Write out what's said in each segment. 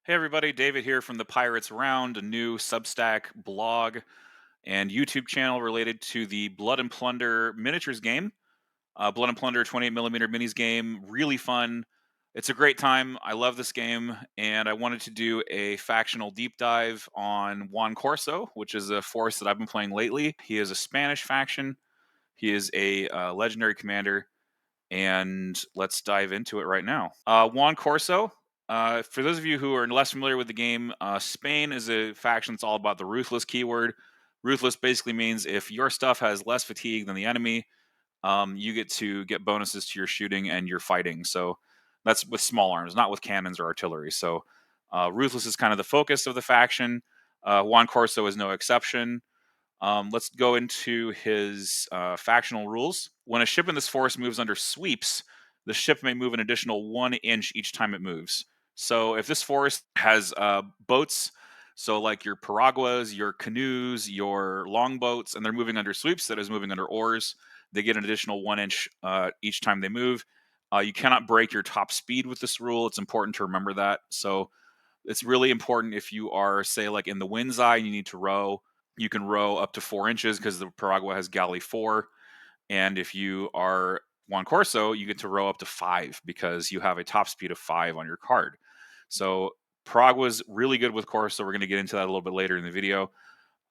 Hey everybody, David here from the Pirates Round, a new Substack blog and YouTube channel related to the Blood and Plunder miniatures game. Blood and Plunder 28mm minis game, really fun. It's a great time. I love this game, and I wanted to do a factional deep dive on Juan Corso, which is a force that I've been playing lately. He is a Spanish faction. He is a legendary commander, and let's dive into it right now. Juan Corso. For those of you who are less familiar with the game, Spain is a faction that's all about the ruthless keyword. Ruthless basically means if your stuff has less fatigue than the enemy, you get to get bonuses to your shooting and your fighting. So that's with small arms, not with cannons or artillery. So ruthless is kind of the focus of the faction. Juan Corso is no exception. Let's go into his factional rules. When a ship in this force moves under sweeps, the ship may move an additional 1 inch each time it moves. So if this force has boats, so like your piraguas, your canoes, your longboats, and they're moving under sweeps, that is moving under oars, they get an additional 1 inch each time they move. You cannot break your top speed with this rule. It's important to remember that. So it's really important if you are, say, like in the wind's eye, you need to row. You can row up to 4 inches because the Piragua has galley 4. And if you are Juan Corso, you get to row up to 5 because you have a top speed of 5 on your card. So Piragua's really good with Corso. We're going to get into that a little bit later in the video.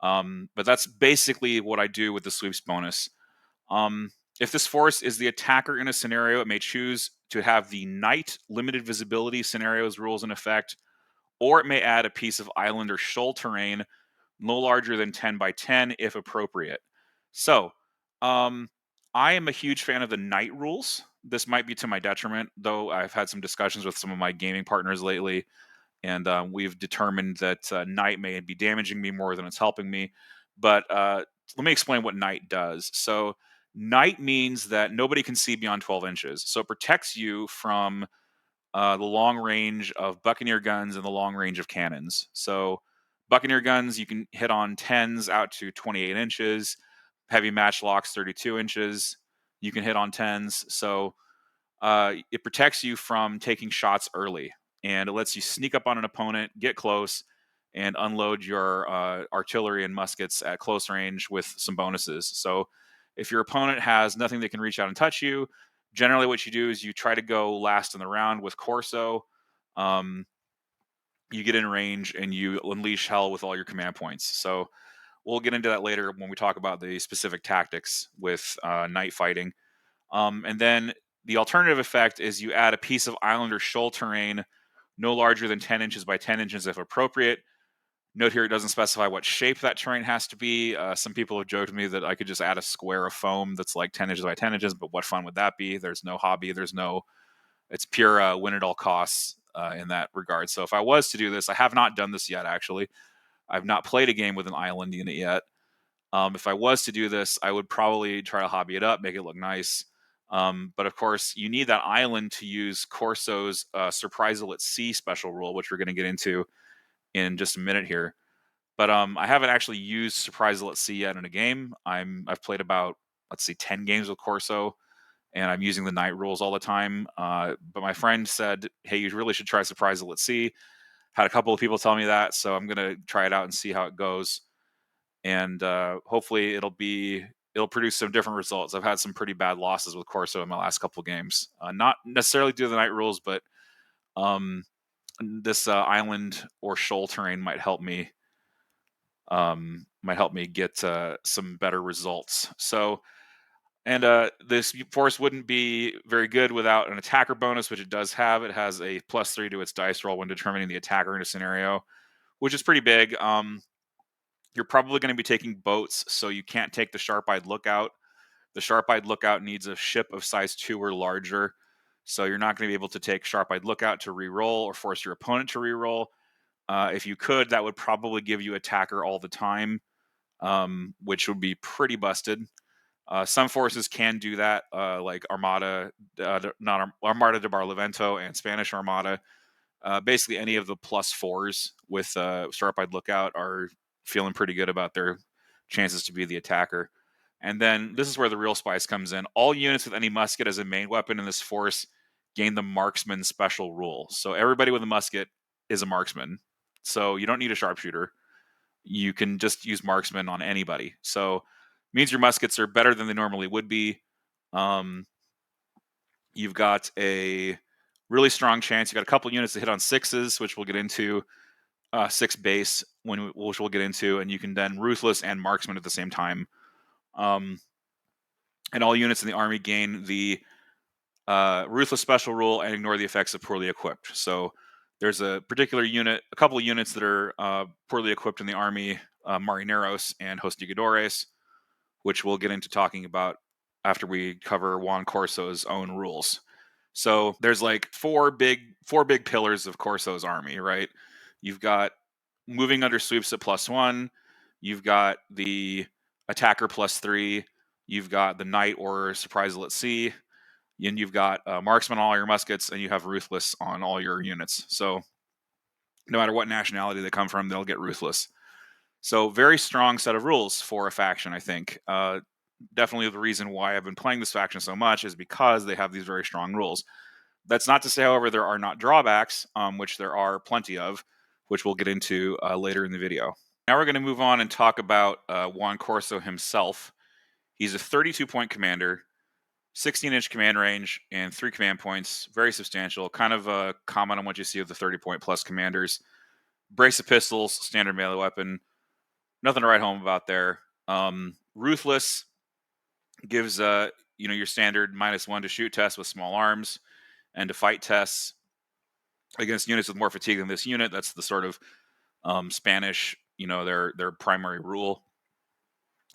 But that's basically what I do with the sweeps bonus. If this force is the attacker in a scenario, it may choose to have the night limited visibility scenarios rules in effect, or it may add a piece of island or shoal terrain no larger than 10 by 10 if appropriate. So, um, I am a huge fan of the night rules. This might be to my detriment, though I've had some discussions with some of my gaming partners lately, and we've determined that night may be damaging me more than it's helping me. But let me explain what night does. So, night means that nobody can see beyond 12 inches. So, it protects you from the long range of Buccaneer guns and the long range of cannons. So, Buccaneer guns, you can hit on 10s out to 28 inches, heavy matchlocks, 32 inches. You can hit on 10s. So, it protects you from taking shots early, and it lets you sneak up on an opponent, get close, and unload your artillery and muskets at close range with some bonuses. So, if your opponent has nothing that can reach out and touch you, generally what you do is you try to go last in the round with Corso. Um, you get in range and you unleash hell with all your command points. So we'll get into that later when we talk about the specific tactics with night fighting. And then the alternative effect is you add a piece of island or shoal terrain no larger than 10 inches by 10 inches if appropriate. Note here it doesn't specify what shape that terrain has to be. Some people have joked with me that I could just add a square of foam that's like 10 inches by 10 inches, but what fun would that be? There's no hobby. It's pure win at all costs in that regard. So if I was to do this, I have not done this yet, actually. I've not played a game with an island unit yet. If I was to do this, I would probably try to hobby it up, make it look nice. But of course, you need that island to use Corso's Surprisal at Sea special rule, which we're going to get into in just a minute here. But I haven't actually used Surprisal at Sea yet in a game. I've played about, let's see, 10 games with Corso, and I'm using the night rules all the time. But my friend said, "Hey, you really should try Surprisal at Sea." Had a couple of people tell me that, so I'm gonna try it out and see how it goes. And hopefully, it'll produce some different results. I've had some pretty bad losses with Corso in my last couple of games. Not necessarily due to the night rules, but um, this island or shoal terrain might help me get some better results. So, and this force wouldn't be very good without an attacker bonus, which it does have. It has a +3 to its dice roll when determining the attacker in a scenario, which is pretty big. You're probably going to be taking boats, so you can't take the sharp-eyed lookout. The sharp-eyed lookout needs a ship of size 2 or larger, so you're not going to be able to take sharp-eyed lookout to re-roll or force your opponent to re-roll. If you could, that would probably give you attacker all the time, which would be pretty busted. Some forces can do that, like Armada, not Armada de Barlovento and Spanish Armada. Basically, any of the +4s with Sharp-Eyed Lookout are feeling pretty good about their chances to be the attacker. And then this is where the real spice comes in. All units with any musket as a main weapon in this force gain the Marksman special rule. So everybody with a musket is a marksman. So you don't need a sharpshooter. You can just use marksman on anybody. So means your muskets are better than they normally would be. Um, you've got a really strong chance. You've got a couple units to hit on sixes, which we'll get into. Six base, which we'll get into, and you can then ruthless and marksman at the same time. Um, and all units in the army gain the ruthless special rule and ignore the effects of poorly equipped. So there's a particular unit, a couple of units that are poorly equipped in the army, Marineros and Hostigadores, which we'll get into talking about after we cover Juan Corso's own rules. So there's like four big pillars of Corso's army, right? You've got moving under sweeps at +1. You've got the attacker +3. You've got the knight or surprisal at sea. And you've got marksman on all your muskets, and you have ruthless on all your units. So no matter what nationality they come from, they'll get ruthless. So very strong set of rules for a faction, I think. Definitely the reason why I've been playing this faction so much is because they have these very strong rules. That's not to say, however, there are not drawbacks, which there are plenty of, which we'll get into later in the video. Now we're going to move on and talk about Juan Corso himself. He's a 32-point commander, 16-inch command range, and 3 command points. Very substantial. Kind of common on what you see of the 30-point plus commanders. Brace of pistols, standard melee weapon. Nothing to write home about there. Ruthless gives your standard -1 to shoot test with small arms and to fight tests against units with more fatigue than this unit. That's the sort of Spanish, their primary rule.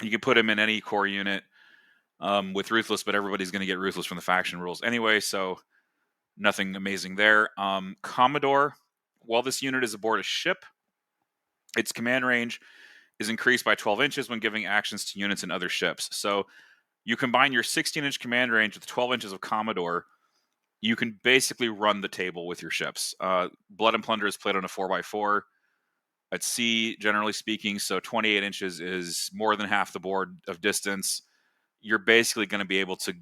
You can put him in any core unit with ruthless, but everybody's going to get ruthless from the faction rules anyway, so nothing amazing there. Commodore, while this unit is aboard a ship, its command range is increased by 12 inches when giving actions to units in other ships. So you combine your 16-inch command range with 12 inches of Commodore, you can basically run the table with your ships. Blood and Plunder is played on a 4x4 at sea, generally speaking, so 28 inches is more than half the board of distance. You're basically going to be able to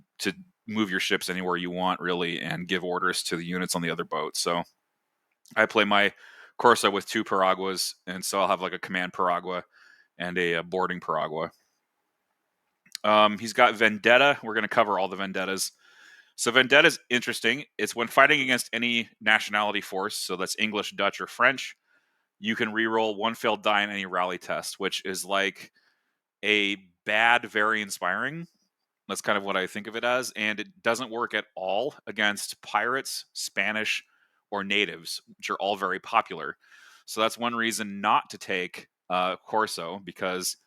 move your ships anywhere you want, really, and give orders to the units on the other boat. So I play my Corso with 2 Paraguas, and so I'll have like a command Paragua and a boarding Paragua. He's got Vendetta. We're going to cover all the Vendettas. So Vendetta is interesting. It's when fighting against any nationality force, so that's English, Dutch, or French, you can reroll 1 failed die in any rally test, which is like a bad, very inspiring. That's kind of what I think of it as. And it doesn't work at all against pirates, Spanish, or natives, which are all very popular. So that's one reason not to take Corso, because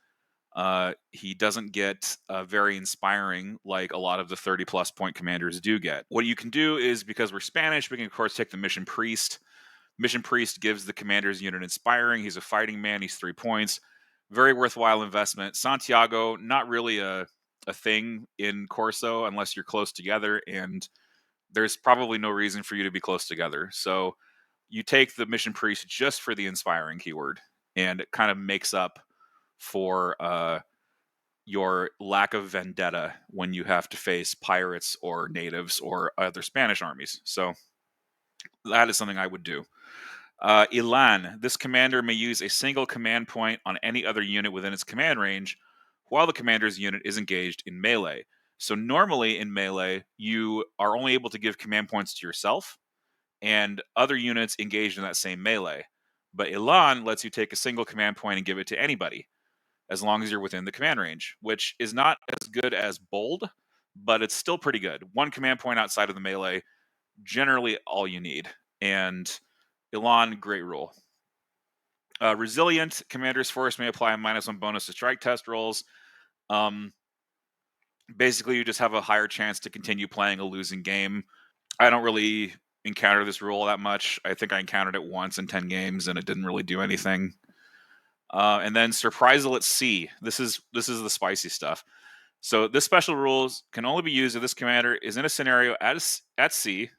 he doesn't get very inspiring like a lot of the 30-plus point commanders do get. What you can do is, because we're Spanish, we can, of course, take the Mission Priest. Mission Priest gives the commander's unit inspiring. He's a fighting man. He's 3 points. Very worthwhile investment. Santiago, not really a thing in Corso unless you're close together, and there's probably no reason for you to be close together. So you take the Mission Priest just for the inspiring keyword, and it kind of makes up for your lack of vendetta when you have to face pirates or natives or other Spanish armies. So that is something I would do. Elan, this commander may use a single command point on any other unit within its command range while the commander's unit is engaged in melee. So normally in melee, you are only able to give command points to yourself and other units engaged in that same melee. But Elan lets you take a single command point and give it to anybody, as long as you're within the command range, which is not as good as Bold, but it's still pretty good. 1 command point outside of the melee, generally all you need. And Elan, great rule. Resilient, commander's force may apply a -1 bonus to strike test rolls. Basically, you just have a higher chance to continue playing a losing game. I don't really encounter this rule that much. I think I encountered it once in 10 games, and it didn't really do anything. And then Surprisal at Sea. This is the spicy stuff. So this special rules can only be used if this commander is in a scenario at sea,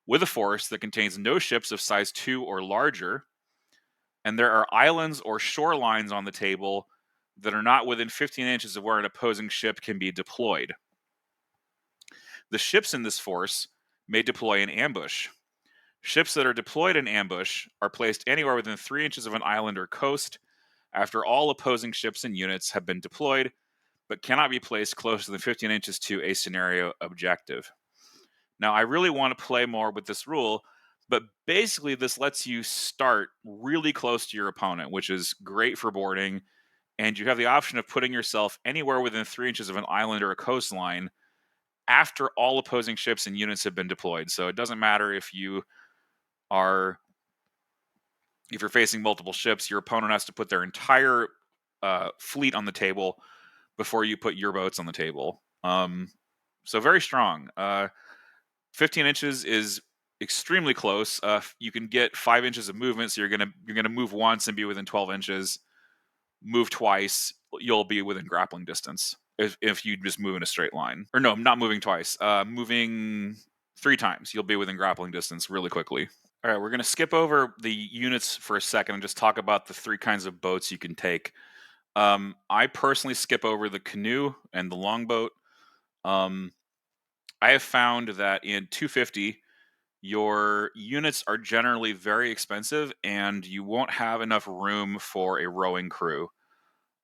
with a force that contains no ships of size 2 or larger, and there are islands or shorelines on the table that are not within 15 inches of where an opposing ship can be deployed. The ships in this force may deploy in ambush. Ships that are deployed in ambush are placed anywhere within 3 inches of an island or coast after all opposing ships and units have been deployed, but cannot be placed closer than 15 inches to a scenario objective. Now, I really want to play more with this rule, but basically, this lets you start really close to your opponent, which is great for boarding. And you have the option of putting yourself anywhere within 3 inches of an island or a coastline after all opposing ships and units have been deployed. So it doesn't matter are if you're facing multiple ships, your opponent has to put their entire fleet on the table before you put your boats on the table. So very strong. 15 inches is extremely close. You can get 5 inches of movement, so you're gonna move once and be within 12 inches. Move twice, you'll be within grappling distance. If you just move in a straight line, or no, not moving twice. Moving 3 times, you'll be within grappling distance really quickly. All right, we're gonna skip over the units for a second and just talk about the 3 kinds of boats you can take. I personally skip over the canoe and the longboat. Um, I have found that in 250, your units are generally very expensive, and you won't have enough room for a rowing crew.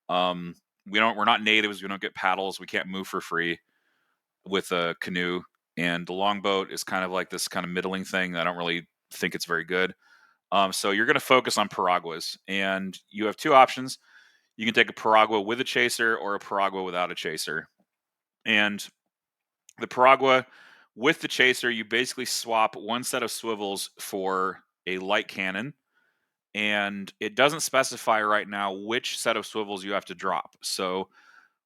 We're not natives. We don't get paddles. We can't move for free with a canoe. And the longboat is kind of like this kind of middling thing. I don't really think it's very good. So you're going to focus on piraguas, and you have two options. You can take a piragua with a chaser or a piragua without a chaser. And the piragua with the chaser, you basically swap one set of swivels for a light cannon, and it doesn't specify right now which set of swivels you have to drop. So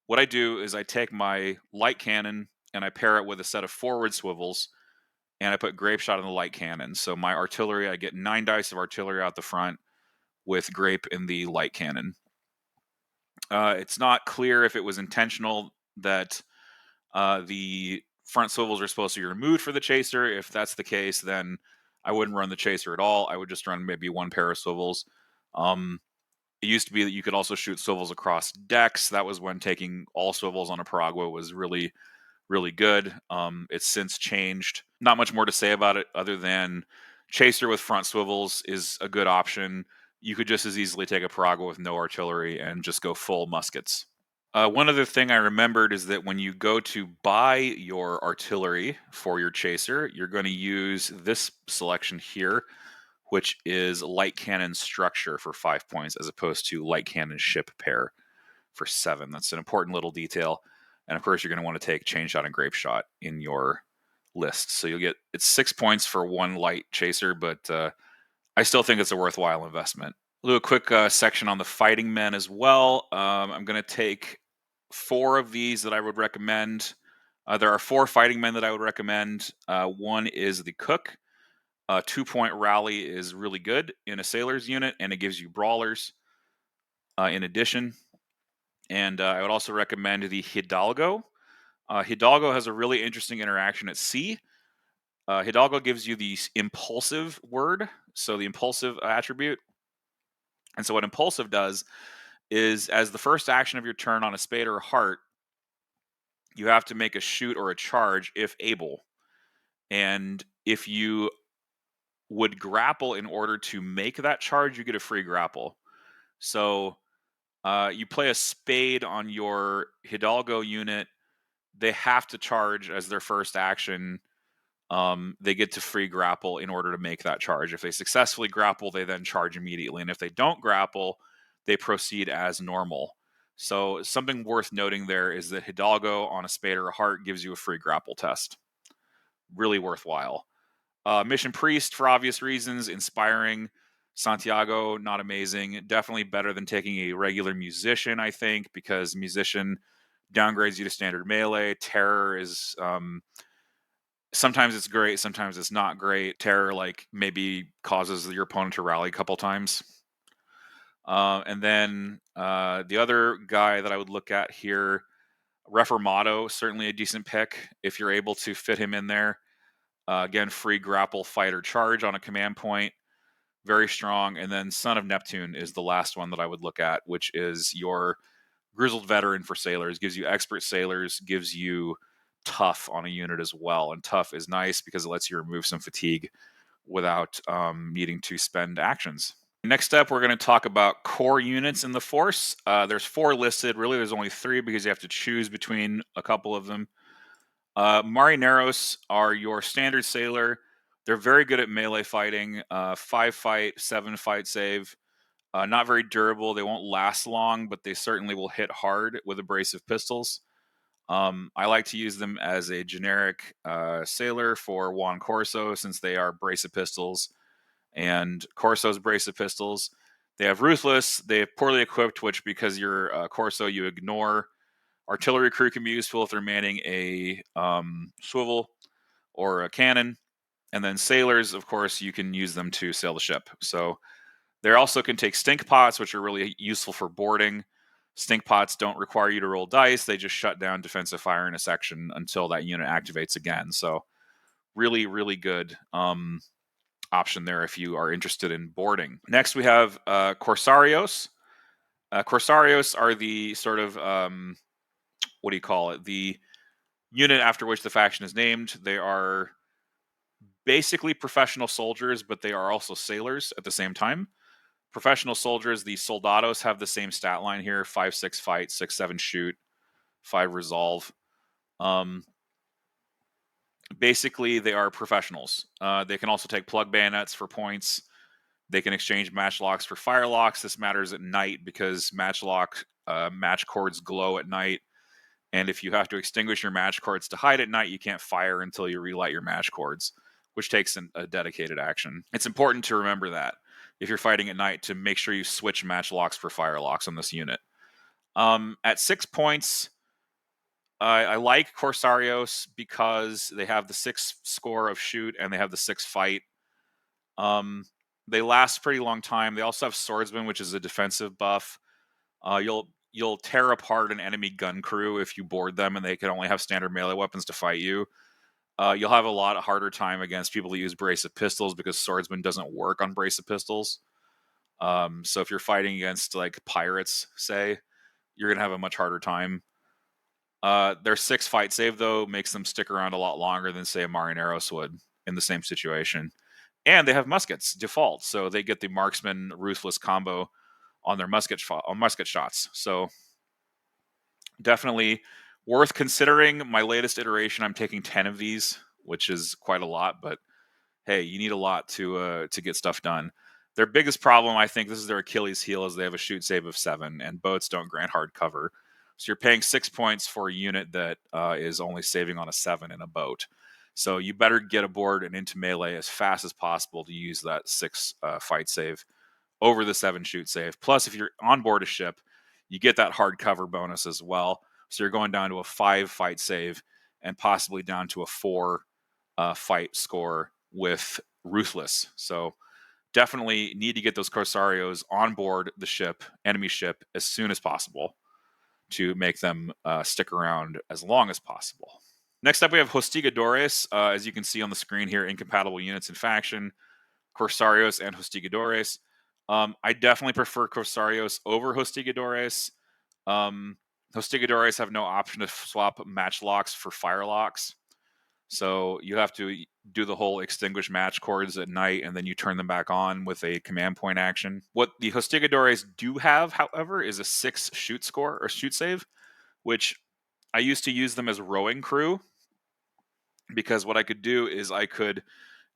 what I do is I take my light cannon and I pair it with a set of forward swivels, and I put grape shot in the light cannon. So my artillery, I get 9 dice of artillery out the front with grape in the light cannon. It's not clear if it was intentional that the front swivels are supposed to be removed for the chaser. If that's the case, then I wouldn't run the chaser at all. I would just run maybe one pair of swivels. Um, it used to be that you could also shoot swivels across decks. That was when taking all swivels on a piragua was really, really good. It's since changed. Not much more to say about it other than chaser with front swivels is a good option. You could just as easily take a piragua with no artillery and just go full muskets. One other thing I remembered is that when you go to buy your artillery for your chaser, you're going to use this selection here, which is light cannon structure for 5 points, as opposed to light cannon ship pair for 7. That's an important little detail. And of course, you're going to want to take chain shot and grape shot in your list. So it's 6 points for one light chaser, but I still think it's a worthwhile investment. We'll do a quick section on the fighting men as well. I'm going to take 4 of these that I would recommend. There are 4 fighting men that I would recommend. One is the cook. 2-point rally is really good in a sailor's unit, and it gives you brawlers in addition. And I would also recommend the Hidalgo. Hidalgo has a really interesting interaction at sea. Hidalgo gives you the impulsive word, so the impulsive attribute. And so what impulsive does is, as the first action of your turn on a spade or a heart, you have to make a shoot or a charge if able. And if you would grapple in order to make that charge, you get a free grapple. So you play a spade on your Hidalgo unit. They have to charge as their first action. They get to free grapple in order to make that charge. If they successfully grapple, they then charge immediately. And if they don't grapple, they proceed as normal. So something worth noting there is that Hidalgo on a spade or a heart gives you a free grapple test. Really worthwhile. Mission Priest, for obvious reasons, inspiring. Santiago, not amazing. Definitely better than taking a regular musician, I think, because musician downgrades you to standard melee. Terror is sometimes it's great, sometimes it's not great. Terror maybe causes your opponent to rally a couple times. And then the other guy that I would look at here, Reformado, certainly a decent pick if you're able to fit him in there. Again, free grapple, fight, or charge on a command point. Very strong. And then Son of Neptune is the last one that I would look at, which is your grizzled veteran for sailors. Gives you expert sailors, gives you tough on a unit as well. And tough is nice because it lets you remove some fatigue without needing to spend actions. Next up, we're going to talk about core units in the Force. There's 4 listed. Really, there's only 3 because you have to choose between a couple of them. Marineros are your standard sailor. They're very good at melee fighting. 5 fight, 7 fight save. Not very durable. They won't last long, but they certainly will hit hard with abrasive pistols. I like to use them as a generic sailor for Juan Corso, since they are abrasive pistols and Corso's abrasive pistols. They have Ruthless. They have Poorly Equipped, which because you're Corso, you ignore. Artillery crew can be useful if they're manning a swivel or a cannon. And then sailors, of course, you can use them to sail the ship. So they also can take stink pots, which are really useful for boarding. Stink pots don't require you to roll dice. They just shut down defensive fire in a section until that unit activates again. So really, really good option there if you are interested in boarding. Next, we have Corsarios. Corsarios are the sort of, what do you call it? The unit after which the faction is named. They are basically professional soldiers, but they are also sailors at the same time. Professional soldiers, the Soldados, have the same stat line here: 5-6 fight, 6-7 shoot, 5 resolve. Basically, they are professionals. They can also take plug bayonets for points. They can exchange matchlocks for firelocks. This matters at night because match cords glow at night. And if you have to extinguish your match cords to hide at night, you can't fire until you relight your match cords, which takes a dedicated action. It's important to remember that if you're fighting at night, to make sure you switch matchlocks for firelocks on this unit. At 6 points, I like Corsarios because they have the 6 score of shoot and they have the 6 fight. They last a pretty long time. They also have Swordsman, which is a defensive buff. You'll tear apart an enemy gun crew if you board them and they can only have standard melee weapons to fight you. You'll have a lot harder time against people who use abrasive pistols because Swordsman doesn't work on abrasive pistols. So if you're fighting against like pirates, say, you're going to have a much harder time. Their 6 fight save, though, makes them stick around a lot longer than, say, a Marineros would in the same situation. And they have muskets default, so they get the marksman ruthless combo on their musket shots. So definitely worth considering. My latest iteration, I'm taking 10 of these, which is quite a lot, but hey, you need a lot to get stuff done. Their biggest problem, I think, this is their Achilles heel, is they have a shoot save of 7, and boats don't grant hard cover. So you're paying 6 points for a unit that is only saving on a 7 in a boat. So you better get aboard and into melee as fast as possible to use that 6 fight save over the 7 shoot save. Plus, if you're on board a ship, you get that hard cover bonus as well. So you're going down to a 5 fight save and possibly down to a 4 fight score with Ruthless. So definitely need to get those Corsarios on board the ship, enemy ship, as soon as possible to make them stick around as long as possible. Next up, we have Hostigadores. As you can see on the screen here, incompatible units in faction, Corsarios and Hostigadores. I definitely prefer Corsarios over Hostigadores. Hostigadores have no option to swap matchlocks for firelocks. So you have to do the whole extinguish match cords at night, and then you turn them back on with a command point action. What the Hostigadores do have, however, is a 6 shoot score or shoot save, which I used to use them as rowing crew, because what I could do is I could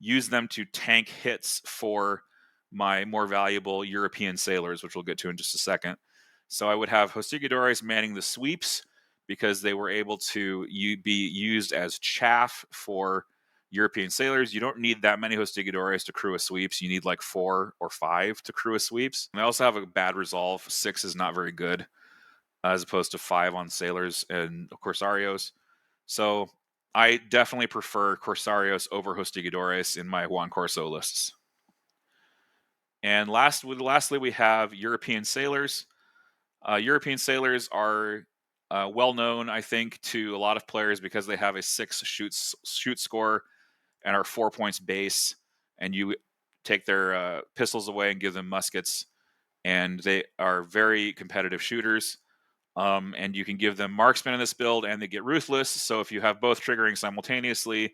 use them to tank hits for my more valuable European sailors, which we'll get to in just a second. So I would have Hostigadores manning the sweeps because they were able to be used as chaff for European sailors. You don't need that many Hostigadores to crew a sweeps. You need like 4 or 5 to crew a sweeps. And I also have a bad resolve. 6 is not very good, as opposed to 5 on sailors and Corsarios. So I definitely prefer Corsarios over Hostigadores in my Juan Corso lists. And lastly, we have European sailors. European sailors are well known, I think, to a lot of players because they have a 6 shoot score and are 4 points base. And you take their pistols away and give them muskets, and they are very competitive shooters. And you can give them marksman in this build, and they get ruthless. So if you have both triggering simultaneously,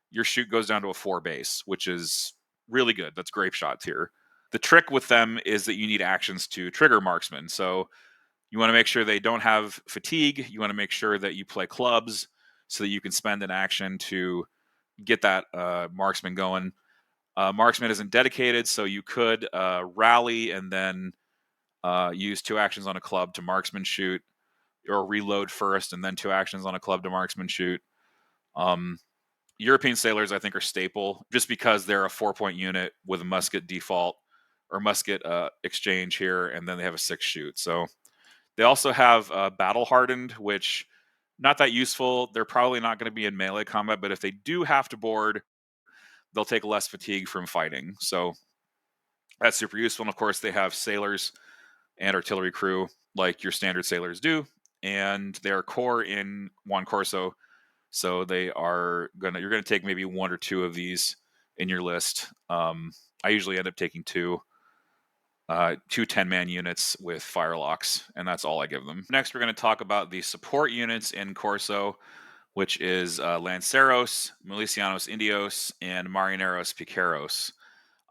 your shoot goes down to a 4 base, which is Really good. That's grape shot tier. The trick with them is that you need actions to trigger marksman. So you want to make sure they don't have fatigue. You want to make sure that you play clubs so that you can spend an action to get that marksman going. Marksman isn't dedicated, so you could rally and then use 2 actions on a club to marksman shoot, or reload first and then 2 actions on a club to marksman shoot. Um, European sailors, I think, are staple just because they're a 4-point unit with a musket default or musket exchange here, and then they have a 6 shoot. So they also have battle hardened, which not that useful. They're probably not going to be in melee combat, but if they do have to board, they'll take less fatigue from fighting. So that's super useful. And of course, they have sailors and artillery crew like your standard sailors do, and they are core in Juan Corso. So you're gonna take maybe 1 or 2 of these in your list. I usually end up taking 2. 10-man units with firelocks, and that's all I give them. Next, we're going to talk about the support units in Corso, which is Lanceros, Milicianos Indios, and Marineros Piqueros.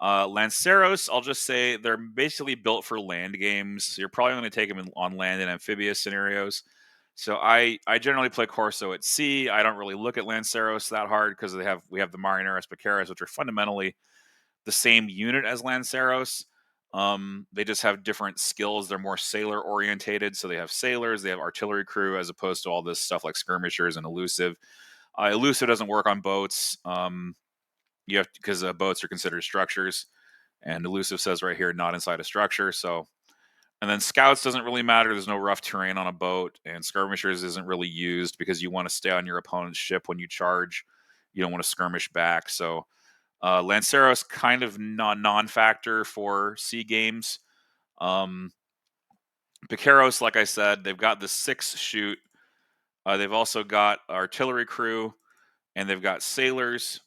Lanceros, I'll just say they're basically built for land games. So you're probably going to take them on land and amphibious scenarios. So I generally play Corso at sea. I don't really look at Lanceros that hard because we have the Marineros Piqueros, which are fundamentally the same unit as Lanceros. They just have different skills. They're more sailor orientated. So they have sailors, they have artillery crew, as opposed to all this stuff like skirmishers and elusive. Elusive doesn't work on boats. You have because boats are considered structures, and elusive says right here not inside a structure. So, and then scouts doesn't really matter. There's no rough terrain on a boat, and skirmishers isn't really used because you want to stay on your opponent's ship when you charge. You don't want to skirmish back. So Lanceros kind of non-factor for sea games. Piqueros, like I said, they've got the 6 shoot. They've also got artillery crew, and they've got sailors.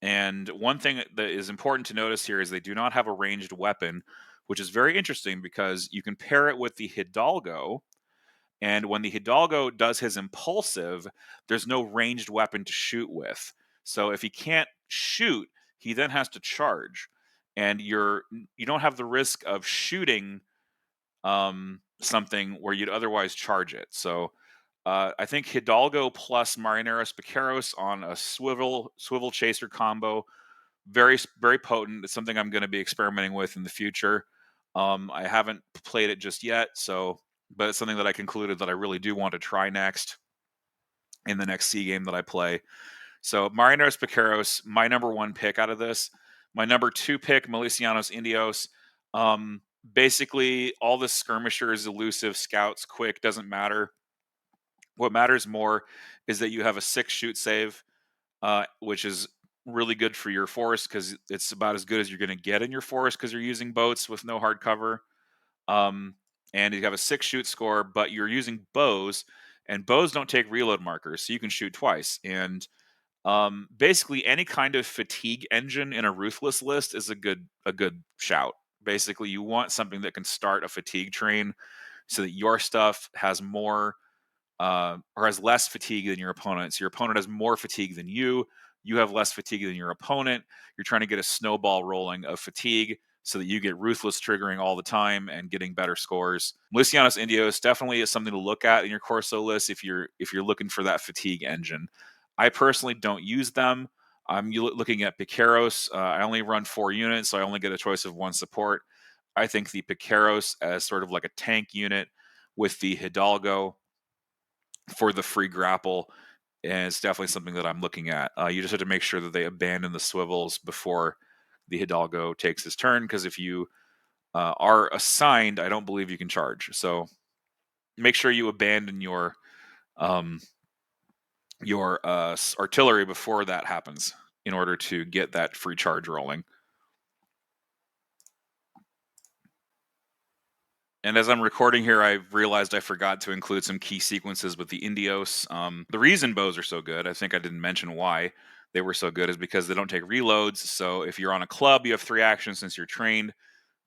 And one thing that is important to notice here is they do not have a ranged weapon, which is very interesting because you can pair it with the Hidalgo. And when the Hidalgo does his impulsive, there's no ranged weapon to shoot with. So if he can't shoot, he then has to charge. And you don't have the risk of shooting something where you'd otherwise charge it. So I think Hidalgo plus Marineros Piqueros on a swivel chaser combo, very potent. It's something I'm going to be experimenting with in the future. I haven't played it just yet, but it's something that I concluded that I really do want to try next in the next C game that I play. So Marineros Piqueros, my number 1 pick out of this. My number 2 pick, Milicianos Indios. Basically, all the skirmishers, elusive, scouts, quick, doesn't matter. What matters more is that you have a 6 shoot save, which is really good for your force because it's about as good as you're going to get in your force because you're using boats with no hard cover. And you have a 6 shoot score, but you're using bows, and bows don't take reload markers, so you can shoot twice. And basically, any kind of fatigue engine in a ruthless list is a good shout. Basically, you want something that can start a fatigue train so that your stuff has more or has less fatigue than your opponent. So your opponent has more fatigue than you. You have less fatigue than your opponent. You're trying to get a snowball rolling of fatigue so that you get ruthless triggering all the time and getting better scores. Lucianos Indios definitely is something to look at in your Corso list if you're looking for that fatigue engine. I personally don't use them. I'm looking at Piqueros. I only run 4 units, so I only get a choice of 1 support. I think the Piqueros as sort of like a tank unit with the Hidalgo for the free grapple, and it's definitely something that I'm looking at. You just have to make sure that they abandon the swivels before the Hidalgo takes his turn, because if you are assigned, I don't believe you can charge. So make sure you abandon um, your artillery before that happens in order to get that free charge rolling. And as I'm recording here, I realized I forgot to include some key sequences with the Indios. The reason bows are so good, I think I didn't mention why they were so good, is because they don't take reloads. So if you're on a club, you have 3 actions since you're trained.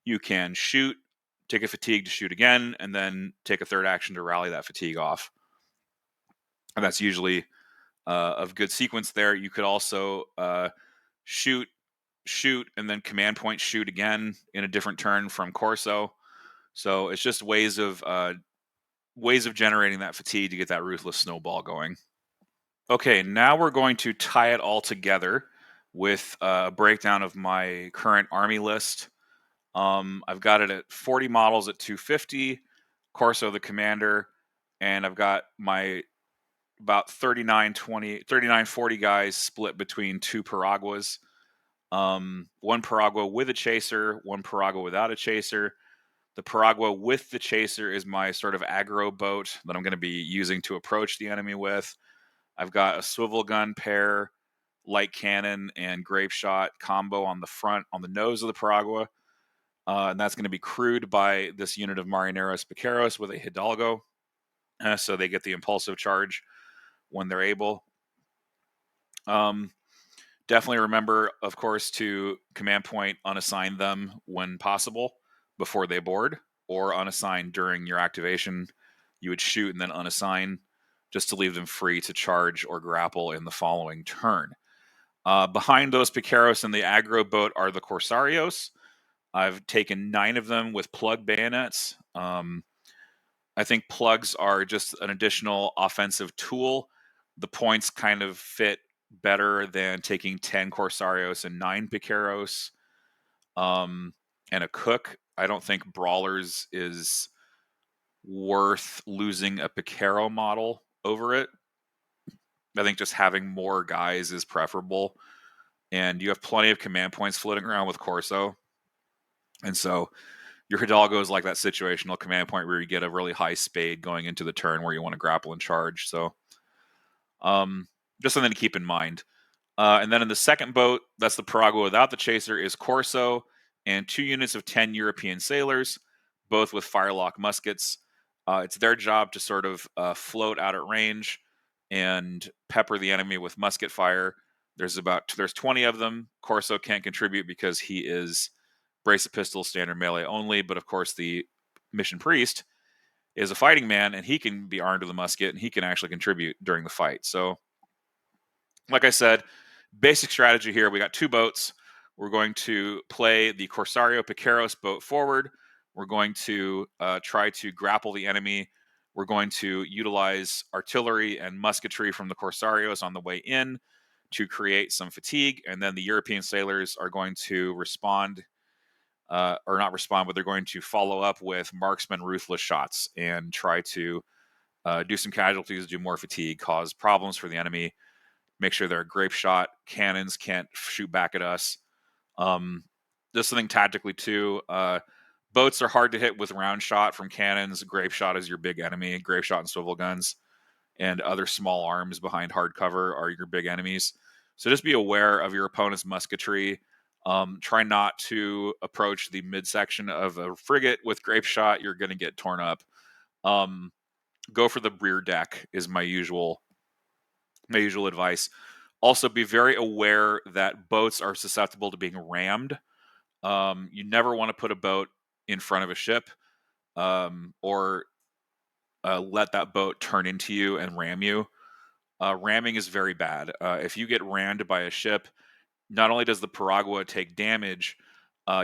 You can shoot, take a fatigue to shoot again, and then take a 3rd action to rally that fatigue off. And that's usually a good sequence there. You could also shoot shoot, and then command point shoot again in a different turn from Corso. So it's just ways of generating that fatigue to get that ruthless snowball going. Okay, now we're going to tie it all together with a breakdown of my current army list. I've got it at 40 models at 250, Corso the commander, and I've got my about 39-40 guys split between two Paraguas. One Paragua with a chaser, one Paragua without a chaser. The Paragua with the chaser is my sort of aggro boat that I'm going to be using to approach the enemy with. I've got a swivel gun pair, light cannon, and grape shot combo on the front, on the nose of the Paragua. And that's going to be crewed by this unit of Marineros Piqueros with a Hidalgo. So they get the impulsive charge when they're able. Definitely remember, of course, to command point unassign them when possible before they board, or unassign during your activation. You would shoot and then unassign just to leave them free to charge or grapple in the following turn. Behind those Piqueros and the aggro boat are the Corsarios. I've taken 9 of them with plug bayonets. I think plugs are just an additional offensive tool. The points kind of fit better than taking 10 Corsarios and 9 Piqueros and a cook. I don't think Brawlers is worth losing a Piquero model over it. I think just having more guys is preferable. And you have plenty of command points floating around with Corso. And so your Hidalgo is like that situational command point where you get a really high spade going into the turn where you want to grapple and charge. So just something to keep in mind. And then in the second boat, that's the Paragua without the chaser, is Corso and 2 units of 10 European sailors, both with firelock muskets. It's their job to sort of float out at range and pepper the enemy with musket fire. There's 20 of them. Corso can't contribute because he is brace of pistols, standard melee only. But of course, the mission priest is a fighting man, and he can be armed with a musket, and he can actually contribute during the fight. So, like I said, basic strategy here. We got 2 boats. We're going to play the Corsario Piqueros boat forward. We're going to try to grapple the enemy. We're going to utilize artillery and musketry from the Corsarios on the way in to create some fatigue. And then the European sailors are going to respond, or not respond, but they're going to follow up with marksman ruthless shots and try to do some casualties, do more fatigue, cause problems for the enemy. Make sure their grape shot cannons can't shoot back at us. Just something tactically too. Boats are hard to hit with round shot from cannons. Grape shot is your big enemy. Grape shot and swivel guns and other small arms behind hard cover are your big enemies. So just be aware of your opponent's musketry. Try not to approach the midsection of a frigate with grape shot. You're going to get torn up. Go for the rear deck is my usual advice. Also, be very aware that boats are susceptible to being rammed. You never want to put a boat in front of a ship or let that boat turn into you and ram you. Ramming is very bad. If you get rammed by a ship, not only does the Paragua take damage,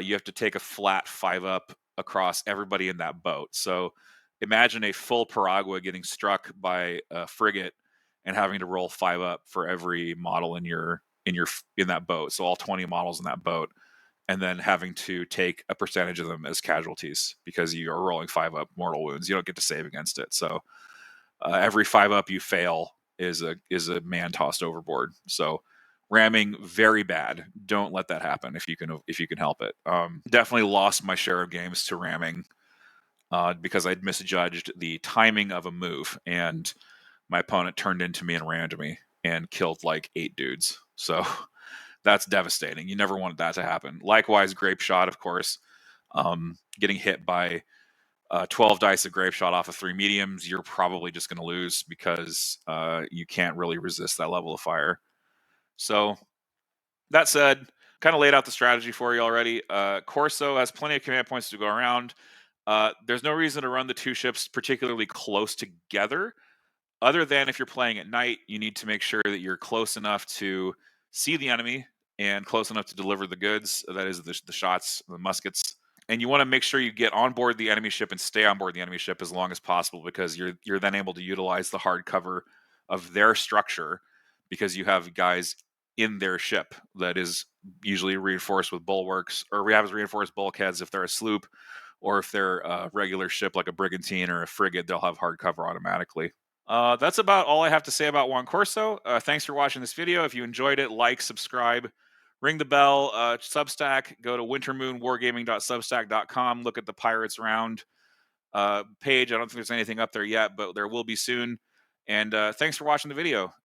you have to take a flat 5-up across everybody in that boat. So imagine a full Paragua getting struck by a frigate and having to roll 5-up for every model in that boat. So all 20 models in that boat, and then having to take a percentage of them as casualties because you are rolling 5-up mortal wounds. You don't get to save against it. So every 5-up you fail is a man tossed overboard. So ramming, very bad. Don't let that happen if you can help it. Definitely lost my share of games to ramming because I'd misjudged the timing of a move, and my opponent turned into me and rammed me and killed like 8 dudes. So that's devastating. You never wanted that to happen. Likewise, grape shot, of course, getting hit by 12 dice of grape shot off of 3 mediums, you're probably just going to lose because you can't really resist that level of fire. So that said, kind of laid out the strategy for you already. Corso has plenty of command points to go around. There's no reason to run the 2 ships particularly close together, other than if you're playing at night, you need to make sure that you're close enough to see the enemy and close enough to deliver the goods. That is the shots, the muskets. And you want to make sure you get on board the enemy ship and stay on board the enemy ship as long as possible, because you're then able to utilize the hard cover of their structure, because you have guys in their ship that is usually reinforced with bulwarks, or we have reinforced bulkheads if they're a sloop, or if they're a regular ship like a brigantine or a frigate, they'll have hard cover automatically. That's about all I have to say about Juan Corso. Thanks for watching this video. If you enjoyed it, like, subscribe, ring the bell. Substack, go to wintermoonwargaming.substack.com. Look at the Pirates Round page. I don't think there's anything up there yet, but there will be soon. And thanks for watching the video.